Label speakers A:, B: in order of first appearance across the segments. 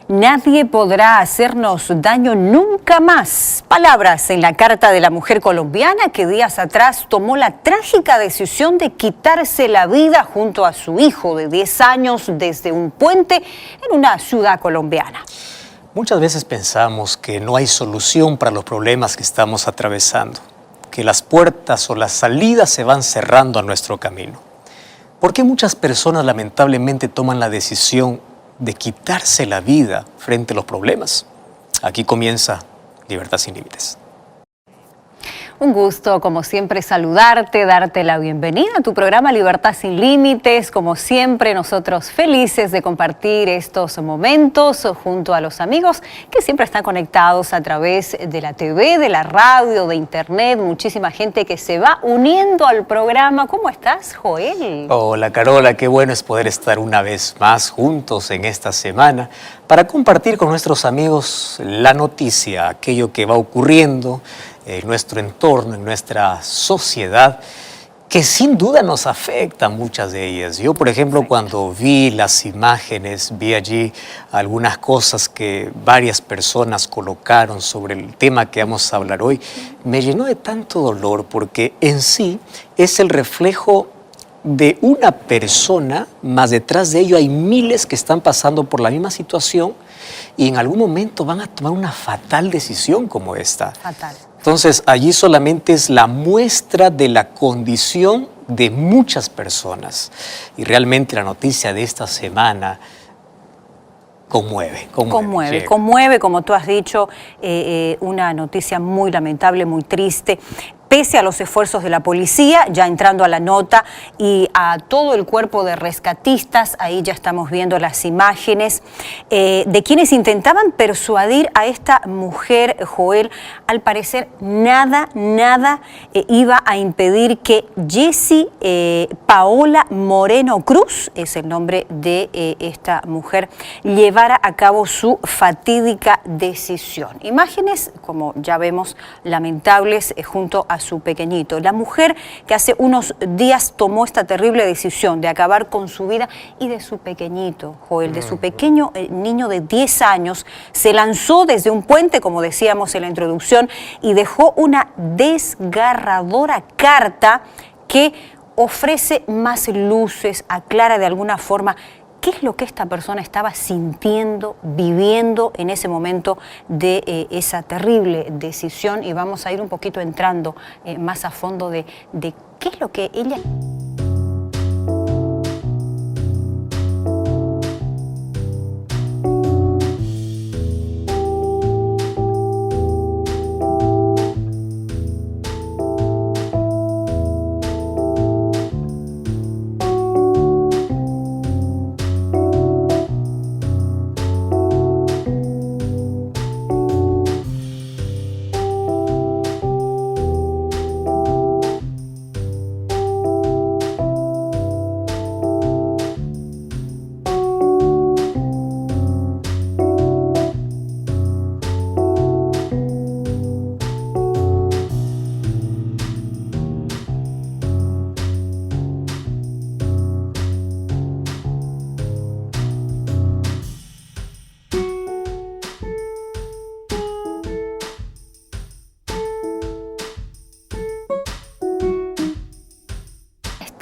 A: Nadie podrá hacernos daño nunca más. Palabras en la carta de la mujer colombiana que días atrás tomó la trágica decisión de quitarse la vida junto a su hijo de 10 años desde un puente en una ciudad colombiana.
B: Muchas veces pensamos que no hay solución para los problemas que estamos atravesando, que las puertas o las salidas se van cerrando a nuestro camino. ¿Por qué muchas personas lamentablemente toman la decisión de quitarse la vida frente a los problemas? Aquí comienza Libertad Sin Límites.
A: Un gusto, como siempre, saludarte, darte la bienvenida a tu programa Libertad Sin Límites. Como siempre, nosotros felices de compartir estos momentos junto a los amigos que siempre están conectados a través de la TV, de la radio, de internet. Muchísima gente que se va uniendo al programa. ¿Cómo estás, Joel?
B: Hola, Carola. Qué bueno es poder estar una vez más juntos en esta semana para compartir con nuestros amigos la noticia, aquello que va ocurriendo en nuestro entorno, en nuestra sociedad, que sin duda nos afecta muchas de ellas. Yo, por ejemplo, cuando vi las imágenes, vi allí algunas cosas que varias personas colocaron sobre el tema que vamos a hablar hoy, me llenó de tanto dolor porque en sí es el reflejo de una persona, más detrás de ello hay miles que están pasando por la misma situación y en algún momento van a tomar una fatal decisión como esta.
A: Fatal.
B: Entonces, allí solamente es la muestra de la condición de muchas personas. Y realmente la noticia de esta semana conmueve,
A: como tú has dicho, una noticia muy lamentable, muy triste. Pese a los esfuerzos de la policía, ya entrando a la nota, y a todo el cuerpo de rescatistas, ahí ya estamos viendo las imágenes, de quienes intentaban persuadir a esta mujer, Joel, al parecer nada iba a impedir que Jessie Paola Moreno Cruz, es el nombre de esta mujer, llevara a cabo su fatídica decisión. Imágenes, como ya vemos, lamentables junto a su pequeñito. La mujer que hace unos días tomó esta terrible decisión de acabar con su vida y de su pequeñito, Joel, de su pequeño niño de 10 años, se lanzó desde un puente, como decíamos en la introducción, y dejó una desgarradora carta que ofrece más luces, aclara de alguna forma qué es lo que esta persona estaba sintiendo, viviendo en ese momento de esa terrible decisión, y vamos a ir un poquito entrando más a fondo de qué es lo que ella...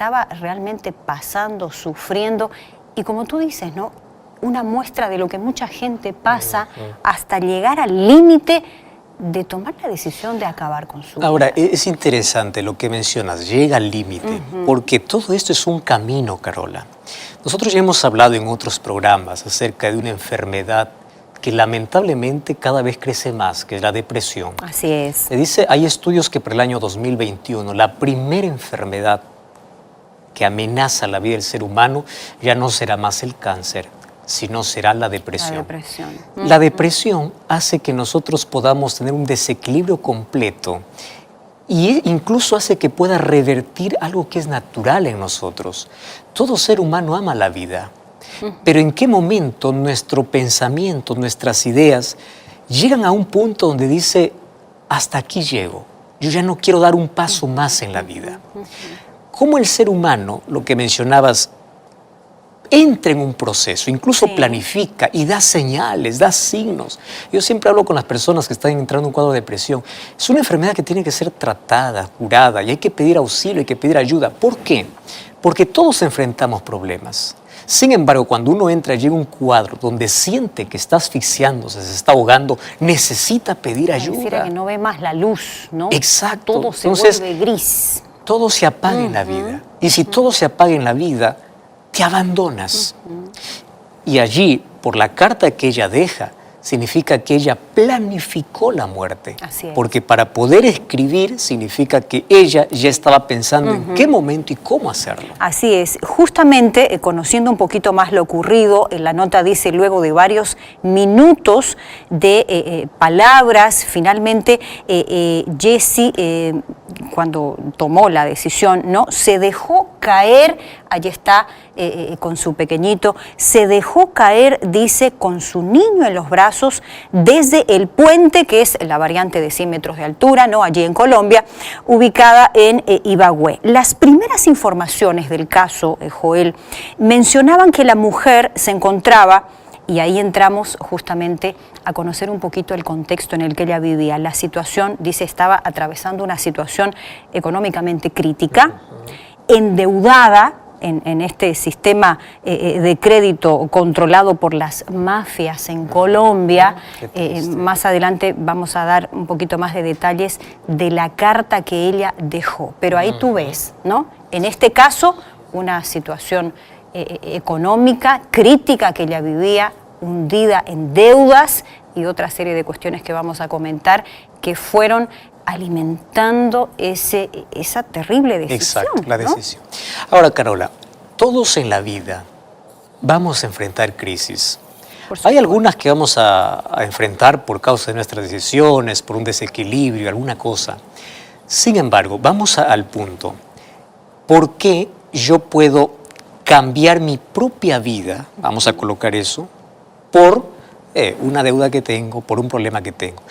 A: Estaba realmente pasando, sufriendo, y como tú dices, ¿no? Una muestra de lo que mucha gente pasa hasta llegar al límite de tomar la decisión de acabar con su vida.
B: Ahora, es interesante lo que mencionas, llega al límite, porque todo esto es un camino, Carola. Nosotros ya hemos hablado en otros programas acerca de una enfermedad que lamentablemente cada vez crece más, que es la depresión.
A: Así es.
B: Se dice, hay estudios que para el año 2021, la primera enfermedad que amenaza la vida del ser humano ya no será más el cáncer, sino será la depresión.
A: La depresión.
B: La depresión hace que nosotros podamos tener un desequilibrio completo y incluso hace que pueda revertir algo que es natural en nosotros. Todo ser humano ama la vida, pero ¿en qué momento nuestro pensamiento, nuestras ideas llegan a un punto donde dice, hasta aquí llego, yo ya no quiero dar un paso más en la vida? ¿Cómo el ser humano, lo que mencionabas, entra en un proceso, incluso planifica y da señales, da signos. Yo siempre hablo con las personas que están entrando en un cuadro de depresión. Es una enfermedad que tiene que ser tratada, curada, y hay que pedir auxilio, hay que pedir ayuda. ¿Por qué? Porque todos enfrentamos problemas. Sin embargo, cuando uno entra y llega a un cuadro donde siente que está asfixiándose, se está ahogando, necesita pedir ayuda.
A: Es decir, que no ve más la luz, ¿no?
B: Exacto.
A: Todo se vuelve gris.
B: Todo se apaga en la vida. Y si todo se apaga en la vida, te abandonas. Y allí, por la carta que ella deja, significa que ella planificó la muerte.
A: Así es.
B: Porque para poder escribir significa que ella ya estaba pensando en qué momento y cómo hacerlo.
A: Así es. Justamente, conociendo un poquito más lo ocurrido, la nota dice, luego de varios minutos de palabras, finalmente Jessie, cuando tomó la decisión, ¿no?, se dejó caer, allí está con su pequeñito, se dejó caer, dice, con su niño en los brazos desde el puente, que es la variante de 100 metros de altura, ¿no?, allí en Colombia, ubicada en Ibagué. Las primeras informaciones del caso, Joel, mencionaban que la mujer se encontraba, y ahí entramos justamente a conocer un poquito el contexto en el que ella vivía. La situación, dice, estaba atravesando una situación económicamente crítica, endeudada en este sistema de crédito controlado por las mafias en Colombia. Más adelante vamos a dar un poquito más de detalles de la carta que ella dejó. Pero ahí tú ves, ¿no?, en este caso, una situación económica crítica que ella vivía, hundida en deudas y otra serie de cuestiones que vamos a comentar que fueron alimentando esa terrible decisión.
B: Exacto, la
A: ¿no?
B: decisión. Ahora, Carola, todos en la vida vamos a enfrentar crisis. Hay algunas que vamos a enfrentar por causa de nuestras decisiones, por un desequilibrio, alguna cosa. Sin embargo, vamos al punto. ¿Por qué yo puedo cambiar mi propia vida, vamos a colocar eso, por una deuda que tengo, por un problema que tengo?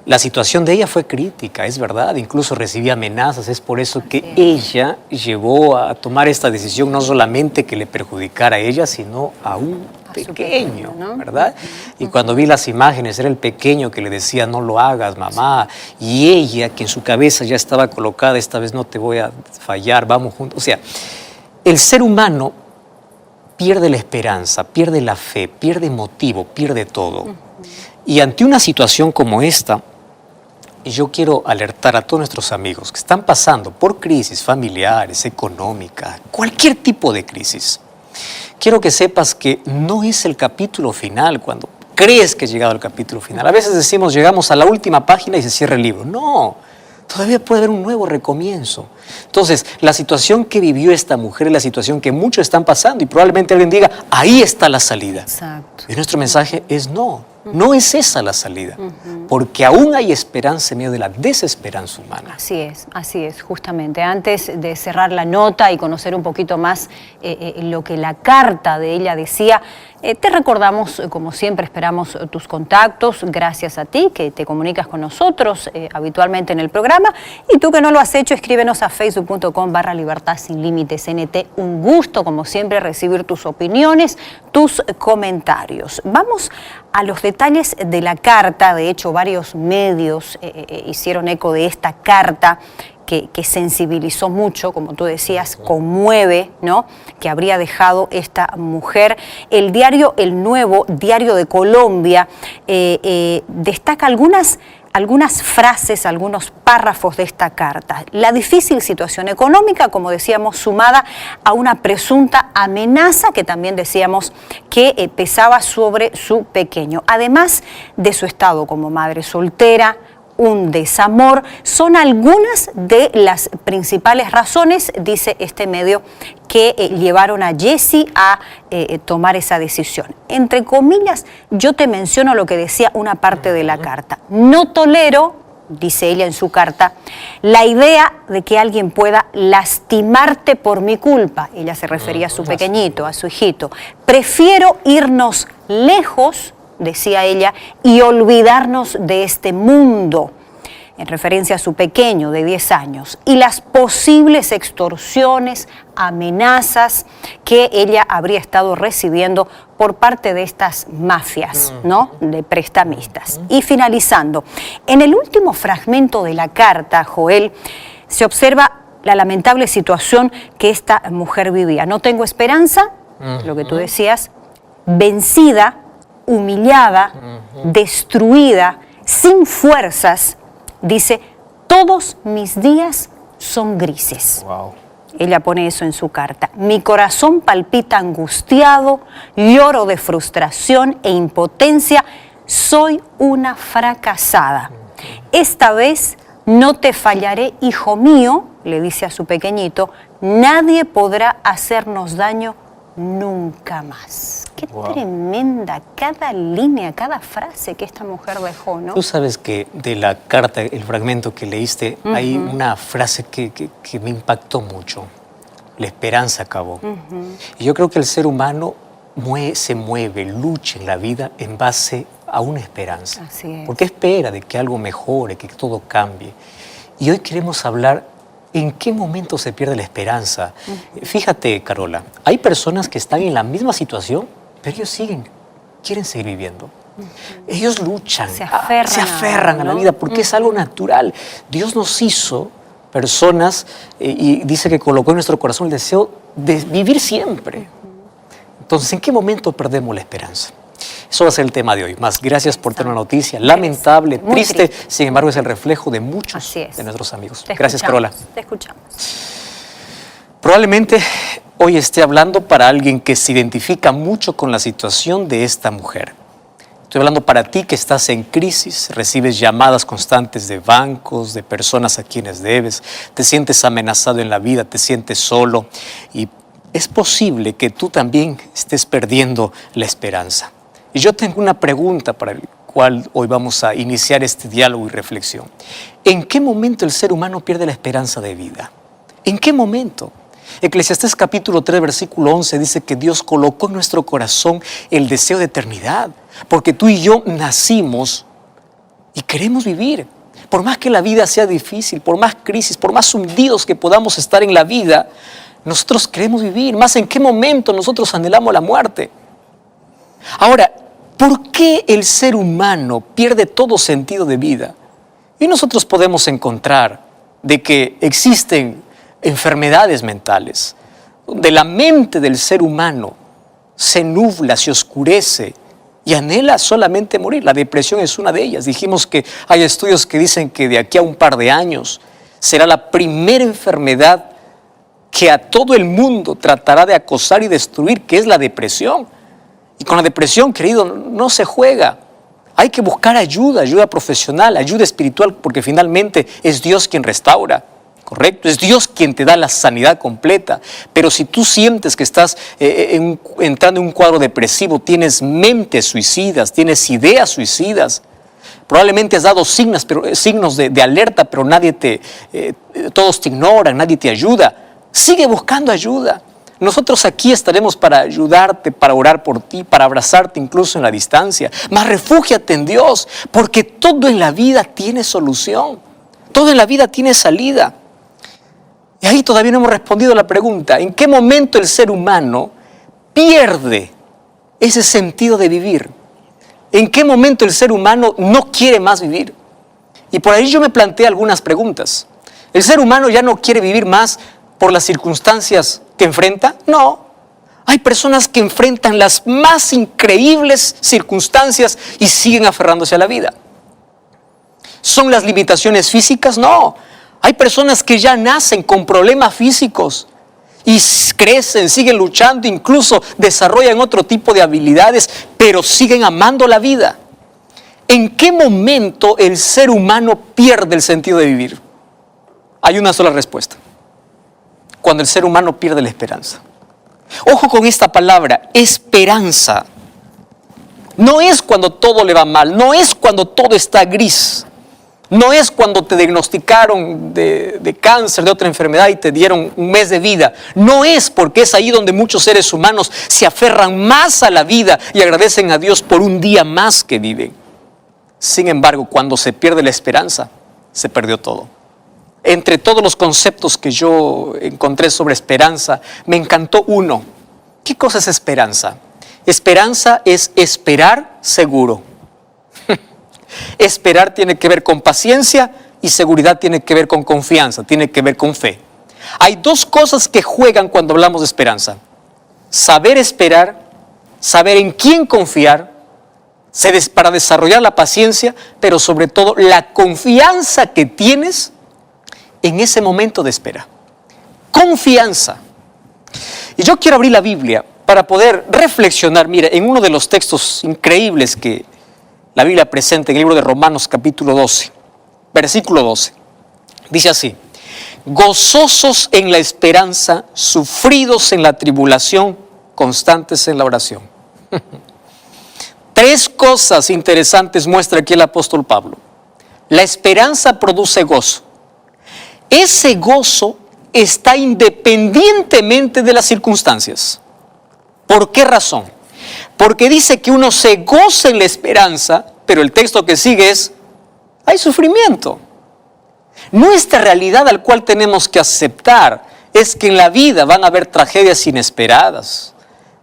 B: La situación de ella fue crítica, es verdad, incluso recibía amenazas, es por eso que ella llevó a tomar esta decisión, no solamente que le perjudicara a ella, sino a un pequeño, ¿no?, ¿verdad? Y cuando vi las imágenes, era el pequeño que le decía, no lo hagas, mamá, y ella, que en su cabeza ya estaba colocada, esta vez no te voy a fallar, vamos juntos. O sea, el ser humano pierde la esperanza, pierde la fe, pierde motivo, pierde todo. Y ante una situación como esta, yo quiero alertar a todos nuestros amigos que están pasando por crisis familiares, económicas, cualquier tipo de crisis. Quiero que sepas que no es el capítulo final cuando crees que has llegado al capítulo final. A veces decimos, llegamos a la última página y se cierra el libro. No, todavía puede haber un nuevo recomienzo. Entonces, la situación que vivió esta mujer es la situación que muchos están pasando y probablemente alguien diga, ahí está la salida.
A: Exacto.
B: Y nuestro mensaje es no. No es esa la salida, porque aún hay esperanza en medio de la desesperanza humana.
A: Así es, justamente. Antes de cerrar la nota y conocer un poquito más lo que la carta de ella decía, te recordamos, como siempre, esperamos tus contactos, gracias a ti que te comunicas con nosotros habitualmente en el programa, y tú que no lo has hecho, escríbenos a facebook.com/Libertad Sin Límites NT. Un gusto, como siempre, recibir tus opiniones, tus comentarios. Vamos a los detalles de la carta. De hecho, varios medios hicieron eco de esta carta que sensibilizó mucho, como tú decías, conmueve, ¿no?, que habría dejado esta mujer. El diario El Nuevo, diario de Colombia, destaca algunas frases, algunos párrafos de esta carta. La difícil situación económica, como decíamos, sumada a una presunta amenaza que también decíamos que pesaba sobre su pequeño. Además de su estado como madre soltera, un desamor, son algunas de las principales razones, dice este medio, que llevaron a Jessie a tomar esa decisión. Entre comillas, yo te menciono lo que decía una parte de la carta. No tolero, dice ella en su carta, la idea de que alguien pueda lastimarte por mi culpa. Ella se refería a su pequeñito, a su hijito. Prefiero irnos lejos, decía ella, y olvidarnos de este mundo. en referencia a su pequeño de 10 años, y las posibles extorsiones, amenazas que ella habría estado recibiendo por parte de estas mafias, ¿no?, de prestamistas. Y finalizando, en el último fragmento de la carta, Joel, se observa la lamentable situación que esta mujer vivía. No tengo esperanza, lo que tú decías, vencida, humillada, destruida, sin fuerzas, dice, todos mis días son grises.
B: Wow.
A: Ella pone eso en su carta. Mi corazón palpita angustiado, lloro de frustración e impotencia, soy una fracasada. Esta vez no te fallaré, hijo mío, le dice a su pequeñito, nadie podrá hacernos daño nunca más. Qué tremenda cada línea, cada frase que esta mujer dejó, ¿no?
B: Tú sabes que de la carta, el fragmento que leíste, hay una frase que me impactó mucho. La esperanza acabó. Y yo creo que el ser humano se mueve, lucha en la vida en base a una esperanza.
A: Así es.
B: Porque espera de que algo mejore, que todo cambie. Y hoy queremos hablar en qué momento se pierde la esperanza. Fíjate, Carola, hay personas que están en la misma situación, pero ellos quieren seguir viviendo. Ellos luchan, se aferran a la vida porque es algo natural. Dios nos hizo personas y dice que colocó en nuestro corazón el deseo de vivir siempre. Entonces, ¿en qué momento perdemos la esperanza? Eso va a ser el tema de hoy. Más gracias por tener una noticia lamentable, triste, sin embargo es el reflejo de muchos de nuestros amigos. Gracias, Carola.
A: Te escuchamos.
B: Probablemente hoy esté hablando para alguien que se identifica mucho con la situación de esta mujer. Estoy hablando para ti que estás en crisis, recibes llamadas constantes de bancos, de personas a quienes debes, te sientes amenazado en la vida, te sientes solo y es posible que tú también estés perdiendo la esperanza. Y yo tengo una pregunta para el cual hoy vamos a iniciar este diálogo y reflexión. ¿En qué momento el ser humano pierde la esperanza de vida? ¿En qué momento? Eclesiastés capítulo 3, versículo 11 dice que Dios colocó en nuestro corazón el deseo de eternidad, porque tú y yo nacimos y queremos vivir. Por más que la vida sea difícil, por más crisis, por más hundidos que podamos estar en la vida, nosotros queremos vivir. Más en qué momento nosotros anhelamos la muerte. Ahora, ¿por qué el ser humano pierde todo sentido de vida? Y nosotros podemos encontrar de que existen enfermedades mentales, donde la mente del ser humano se nubla, se oscurece y anhela solamente morir. La depresión es una de ellas. Dijimos que hay estudios que dicen que de aquí a un par de años será la primera enfermedad que a todo el mundo tratará de acosar y destruir, que es la depresión. Y con la depresión, querido, no se juega. Hay que buscar ayuda profesional, ayuda espiritual, porque finalmente es Dios quien restaura, ¿correcto? Es Dios quien te da la sanidad completa. Pero si tú sientes que estás entrando en un cuadro depresivo, tienes mentes suicidas, tienes ideas suicidas, probablemente has dado signos de alerta, pero todos te ignoran, nadie te ayuda. Sigue buscando ayuda. Nosotros aquí estaremos para ayudarte, para orar por ti, para abrazarte incluso en la distancia. Mas refúgiate en Dios, porque todo en la vida tiene solución. Todo en la vida tiene salida. Y ahí todavía no hemos respondido a la pregunta, ¿en qué momento el ser humano pierde ese sentido de vivir? ¿En qué momento el ser humano no quiere más vivir? Y por ahí yo me planteé algunas preguntas. ¿El ser humano ya no quiere vivir más por las circunstancias que enfrenta? No. Hay personas que enfrentan las más increíbles circunstancias y siguen aferrándose a la vida. ¿Son las limitaciones físicas? No. Hay personas que ya nacen con problemas físicos y crecen, siguen luchando, incluso desarrollan otro tipo de habilidades, pero siguen amando la vida. ¿En qué momento el ser humano pierde el sentido de vivir? Hay una sola respuesta. Cuando el ser humano pierde la esperanza. Ojo con esta palabra, esperanza. No es cuando todo le va mal, no es cuando todo está gris, no es cuando te diagnosticaron de cáncer, de otra enfermedad y te dieron un mes de vida. No es, porque es ahí donde muchos seres humanos se aferran más a la vida y agradecen a Dios por un día más que viven. Sin embargo, cuando se pierde la esperanza, se perdió todo. Entre todos los conceptos que yo encontré sobre esperanza, me encantó uno. ¿Qué cosa es esperanza? Esperanza es esperar seguro. Esperar tiene que ver con paciencia y seguridad tiene que ver con confianza, tiene que ver con fe. Hay dos cosas que juegan cuando hablamos de esperanza. Saber esperar, saber en quién confiar, para desarrollar la paciencia, pero sobre todo la confianza que tienes en ese momento de espera. Confianza. Y yo quiero abrir la Biblia para poder reflexionar, mire, en uno de los textos increíbles que la Biblia presenta en el libro de Romanos capítulo 12, versículo 12. Dice así: gozosos en la esperanza, sufridos en la tribulación, constantes en la oración. Tres cosas interesantes muestra aquí el apóstol Pablo. La esperanza produce gozo. Ese gozo está independientemente de las circunstancias. ¿Por qué razón? Porque dice que uno se goza en la esperanza, pero el texto que sigue es: hay sufrimiento. Nuestra realidad al cual tenemos que aceptar es que en la vida van a haber tragedias inesperadas.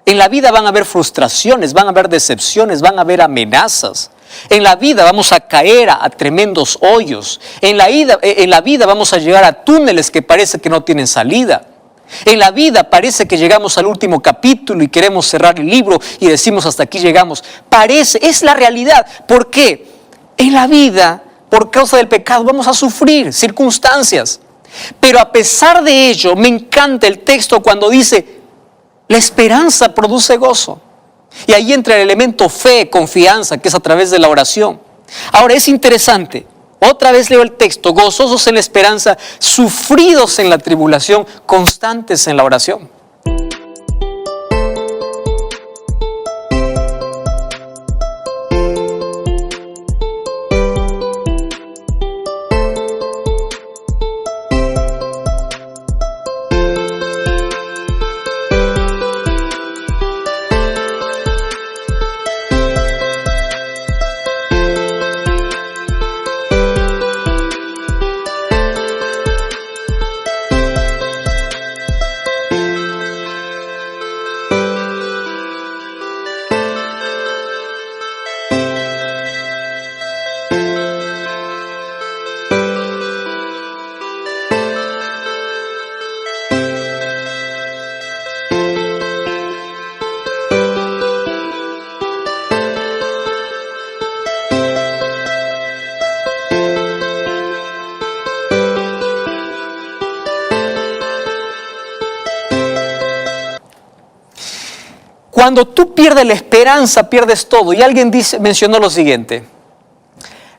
B: En la vida van a haber frustraciones, van a haber decepciones, van a haber amenazas. En la vida vamos a caer a tremendos hoyos. En la vida vamos a llegar a túneles que parece que no tienen salida. En la vida parece que llegamos al último capítulo y queremos cerrar el libro y decimos: hasta aquí llegamos. Es la realidad. ¿Por qué? En la vida, por causa del pecado, vamos a sufrir circunstancias. Pero a pesar de ello, me encanta el texto cuando dice: la esperanza produce gozo. Y ahí entra el elemento fe, confianza, que es a través de la oración. Ahora es interesante, otra vez leo el texto: gozosos en la esperanza, sufridos en la tribulación, constantes en la oración. Cuando tú pierdes la esperanza, pierdes todo. Y alguien mencionó lo siguiente: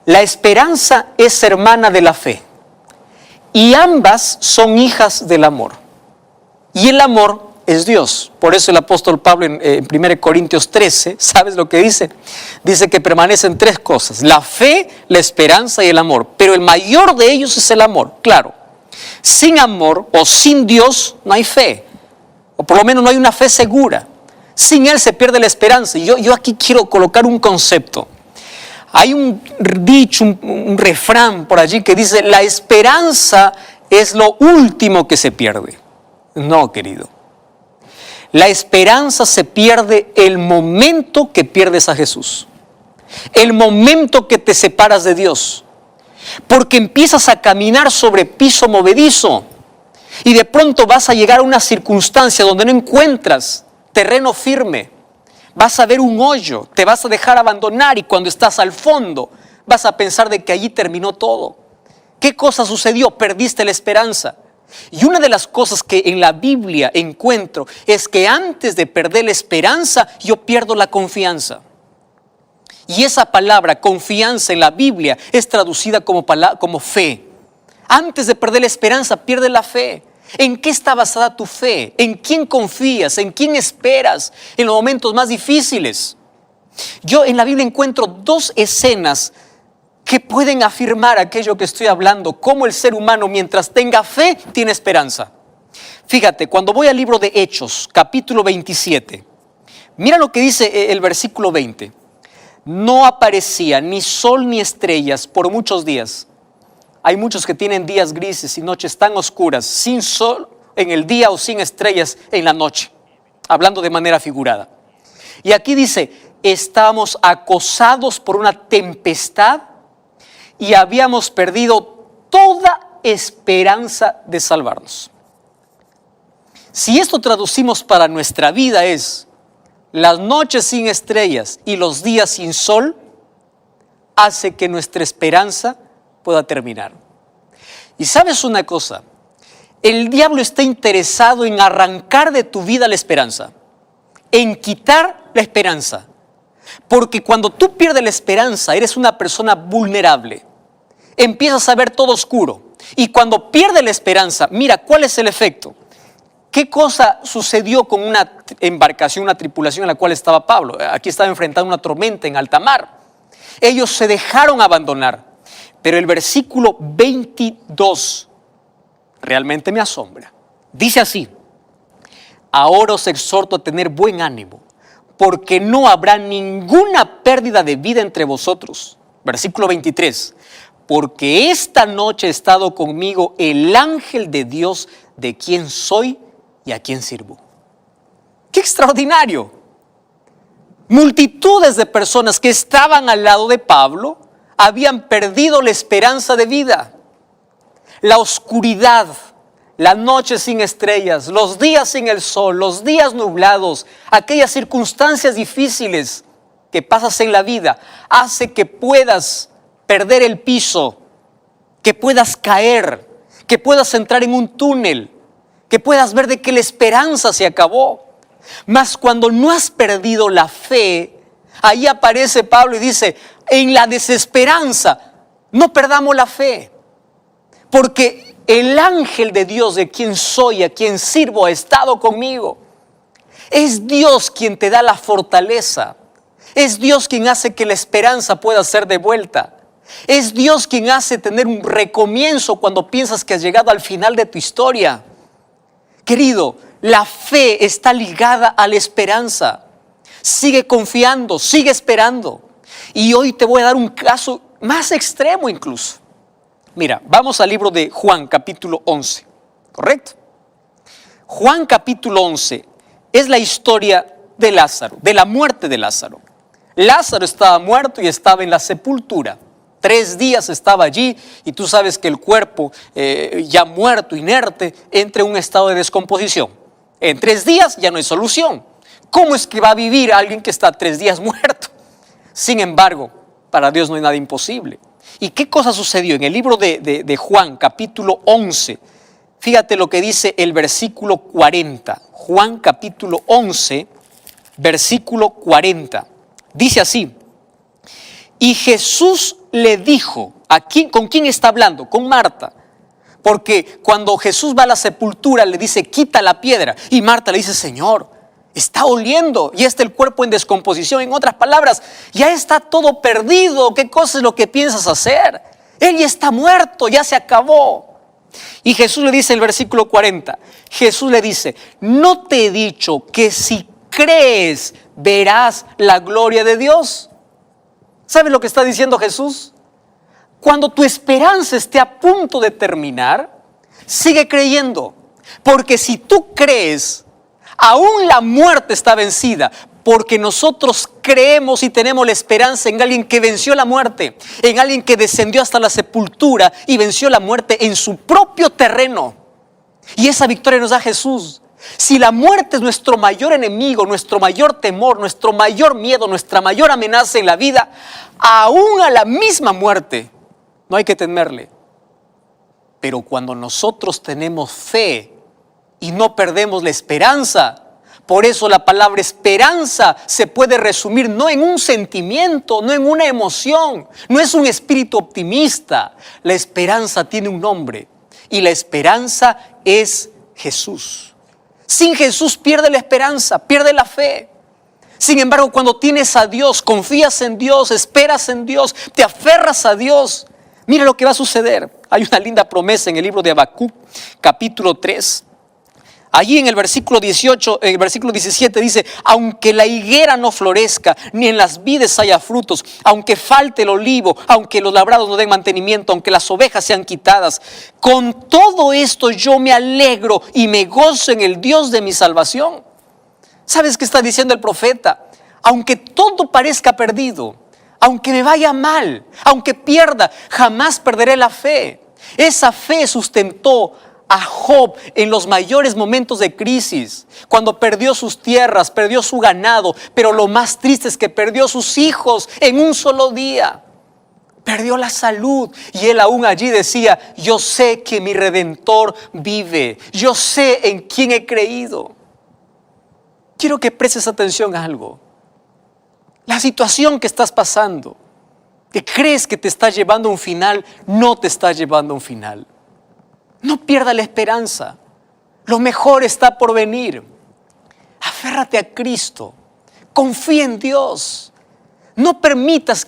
B: la esperanza es hermana de la fe, y ambas son hijas del amor. Y el amor es Dios. Por eso el apóstol Pablo en 1 Corintios 13, ¿sabes lo que dice? Dice que permanecen tres cosas: la fe, la esperanza y el amor. Pero el mayor de ellos es el amor. Claro, sin amor o sin Dios no hay fe. O por lo menos no hay una fe segura. Sin Él se pierde la esperanza. Y yo aquí quiero colocar un concepto. Hay un dicho, un refrán por allí que dice: la esperanza es lo último que se pierde. No, querido. La esperanza se pierde el momento que pierdes a Jesús. El momento que te separas de Dios. Porque empiezas a caminar sobre piso movedizo. Y de pronto vas a llegar a una circunstancia donde no encuentras terreno firme, vas a ver un hoyo, te vas a dejar abandonar, y cuando estás al fondo vas a pensar de que allí terminó todo. ¿Qué cosa sucedió? Perdiste la esperanza. Y una de las cosas que en la Biblia encuentro es que antes de perder la esperanza, yo pierdo la confianza. Y esa palabra confianza en la Biblia es traducida como fe. Antes de perder la esperanza, pierde la fe. ¿En qué está basada tu fe? ¿En quién confías? ¿En quién esperas en los momentos más difíciles? Yo en la Biblia encuentro dos escenas que pueden afirmar aquello que estoy hablando, cómo el ser humano, mientras tenga fe, tiene esperanza. Fíjate, cuando voy al libro de Hechos, capítulo 27, mira lo que dice el versículo 20. No aparecía ni sol ni estrellas por muchos días. Hay muchos que tienen días grises y noches tan oscuras, sin sol en el día o sin estrellas en la noche, hablando de manera figurada. Y aquí dice, estábamos acosados por una tempestad y habíamos perdido toda esperanza de salvarnos. Si esto traducimos para nuestra vida es las noches sin estrellas y los días sin sol, hace que nuestra esperanza pueda terminar. Y sabes una cosa, el diablo está interesado en arrancar de tu vida la esperanza, en quitar la esperanza, porque cuando tú pierdes la esperanza eres una persona vulnerable, empiezas a ver todo oscuro, y cuando pierdes la esperanza, mira cuál es el efecto. ¿Qué cosa sucedió con una embarcación, una tripulación en la cual estaba Pablo? Aquí estaba enfrentando una tormenta en alta mar. Ellos se dejaron abandonar. Pero el versículo 22 realmente me asombra. Dice así, ahora os exhorto a tener buen ánimo, porque no habrá ninguna pérdida de vida entre vosotros. Versículo 23, porque esta noche ha estado conmigo el ángel de Dios, de quien soy y a quien sirvo. ¡Qué extraordinario! Multitudes de personas que estaban al lado de Pablo habían perdido la esperanza de vida. La oscuridad, la noche sin estrellas, los días sin el sol, los días nublados, aquellas circunstancias difíciles que pasas en la vida, hace que puedas perder el piso, que puedas caer, que puedas entrar en un túnel, que puedas ver de que la esperanza se acabó. Mas cuando no has perdido la fe, ahí aparece Pablo y dice, en la desesperanza, no perdamos la fe, porque el ángel de Dios, de quien soy, a quien sirvo, ha estado conmigo. Es Dios quien te da la fortaleza, es Dios quien hace que la esperanza pueda ser devuelta, es Dios quien hace tener un recomienzo cuando piensas que has llegado al final de tu historia. Querido, la fe está ligada a la esperanza. Sigue confiando, sigue esperando. Y hoy te voy a dar un caso más extremo incluso. Mira, vamos al libro de Juan capítulo 11, ¿correcto? Juan capítulo 11 es la historia de Lázaro, de la muerte de Lázaro. Lázaro estaba muerto y estaba en la sepultura. 3 días estaba allí y tú sabes que el cuerpo ya muerto, inerte, entra en un estado de descomposición. En 3 días ya no hay solución. ¿Cómo es que va a vivir alguien que está 3 días muerto? Sin embargo, para Dios no hay nada imposible. ¿Y qué cosa sucedió? En el libro de Juan, capítulo 11, fíjate lo que dice el versículo 40. Juan, capítulo 11, versículo 40. Dice así, y Jesús le dijo, ¿con quién está hablando? Con Marta. Porque cuando Jesús va a la sepultura le dice, quita la piedra. Y Marta le dice, Señor, está oliendo, ya está el cuerpo en descomposición. En otras palabras, ya está todo perdido. ¿Qué cosa es lo que piensas hacer? Él ya está muerto, ya se acabó. Y Jesús le dice en el versículo 40, Jesús le dice, ¿no te he dicho que si crees verás la gloria de Dios? ¿Sabes lo que está diciendo Jesús? Cuando tu esperanza esté a punto de terminar, sigue creyendo. Porque si tú crees, aún la muerte está vencida. Porque nosotros creemos y tenemos la esperanza en alguien que venció la muerte. En alguien que descendió hasta la sepultura y venció la muerte en su propio terreno. Y esa victoria nos da Jesús. Si la muerte es nuestro mayor enemigo, nuestro mayor temor, nuestro mayor miedo, nuestra mayor amenaza en la vida, aún a la misma muerte, no hay que temerle. Pero cuando nosotros tenemos fe y no perdemos la esperanza, por eso la palabra esperanza se puede resumir no en un sentimiento, no en una emoción, no es un espíritu optimista. La esperanza tiene un nombre y la esperanza es Jesús. Sin Jesús pierde la esperanza, pierde la fe. Sin embargo, cuando tienes a Dios, confías en Dios, esperas en Dios, te aferras a Dios, mira lo que va a suceder. Hay una linda promesa en el libro de Habacuc, capítulo 3. Allí en el versículo 18, en el versículo 17 dice, aunque la higuera no florezca, ni en las vides haya frutos, aunque falte el olivo, aunque los labrados no den mantenimiento, aunque las ovejas sean quitadas, con todo esto yo me alegro y me gozo en el Dios de mi salvación. ¿Sabes qué está diciendo el profeta? Aunque todo parezca perdido, aunque me vaya mal, aunque pierda, jamás perderé la fe. Esa fe sustentó a Job en los mayores momentos de crisis, cuando perdió sus tierras, perdió su ganado, pero lo más triste es que perdió sus hijos en un solo día. Perdió la salud y él aún allí decía, yo sé que mi Redentor vive, yo sé en quién he creído. Quiero que prestes atención a algo. La situación que estás pasando, que crees que te está llevando a un final, no te está llevando a un final. No pierda la esperanza. Lo mejor está por venir. Aférrate a Cristo. Confía en Dios. No permitas